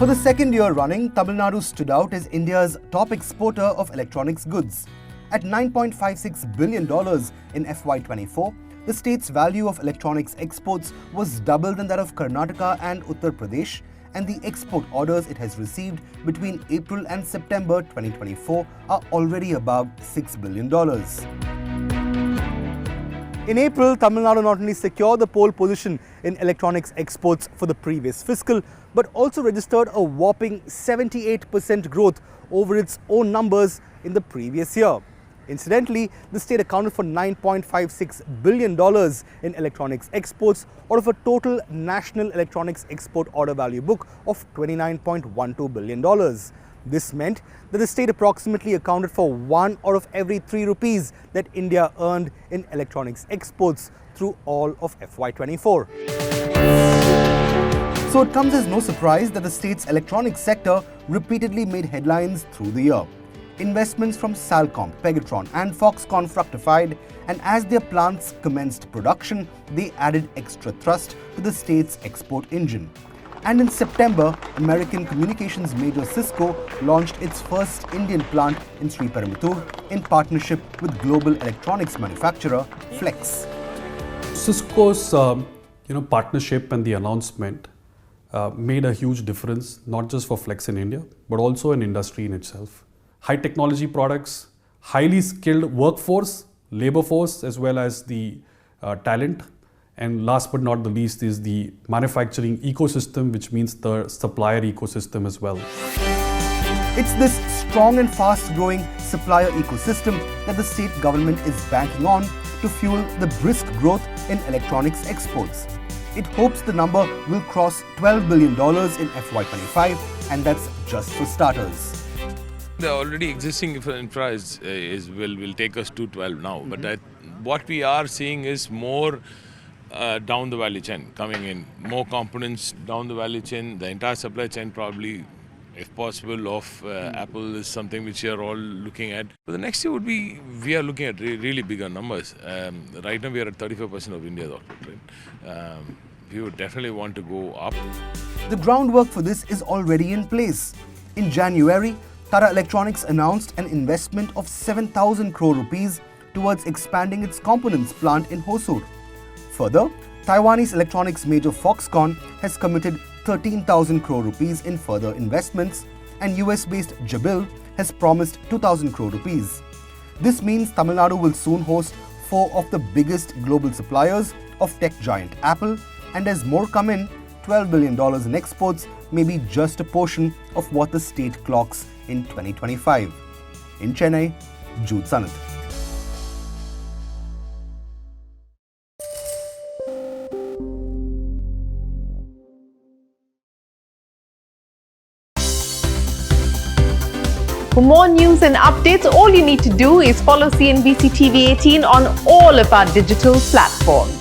For the second year running, Tamil Nadu stood out as India's top exporter of electronics goods. At $9.56 billion in FY24, the state's value of electronics exports was double than that of Karnataka and Uttar Pradesh, and the export orders it has received between April and September 2024 are already above $6 billion. In April, Tamil Nadu not only secured the pole position in electronics exports for the previous fiscal, but also registered a whopping 78% growth over its own numbers in the previous year. Incidentally, the state accounted for $9.56 billion in electronics exports out of a total national electronics export order value book of $29.12 billion. This meant that the state approximately accounted for 1 out of every 3 rupees that India earned in electronics exports through all of FY24. So it comes as no surprise that the state's electronics sector repeatedly made headlines through the year. Investments from Salcomp, Pegatron and Foxconn fructified, and as their plants commenced production, they added extra thrust to the state's export engine. And in September, American communications major Cisco launched its first Indian plant in Sriperumbudur in partnership with global electronics manufacturer Flex. Cisco's partnership and the announcement made a huge difference, not just for Flex in India, but also in industry in itself. High technology products, highly skilled workforce, labor force, as well as the talent. And last but not the least is the manufacturing ecosystem, which means the supplier ecosystem as well. It's this strong and fast-growing supplier ecosystem that the state government is banking on to fuel the brisk growth in electronics exports. It hopes the number will cross $12 billion in FY25, and that's just for starters. The already existing infra will take us to 12 now, but what we are seeing is more down the value chain coming in, more components down the value chain. The entire supply chain probably, if possible, of Apple is something which we are all looking at. But the next year would be, we are looking at really bigger numbers. Right now we are at 35% of India's output. Right? We would definitely want to go up. The groundwork for this is already in place. In January, Tata Electronics announced an investment of 7,000 crore rupees towards expanding its components plant in Hosur. Further, Taiwanese electronics major Foxconn has committed 13,000 crore rupees in further investments, and US-based Jabil has promised 2,000 crore rupees. This means Tamil Nadu will soon host 4 of the biggest global suppliers of tech giant Apple, and as more come in, $12 billion in exports may be just a portion of what the state clocks in 2025. In Chennai, Jude Sannith. For more news and updates, all you need to do is follow CNBC-TV18 on all of our digital platforms.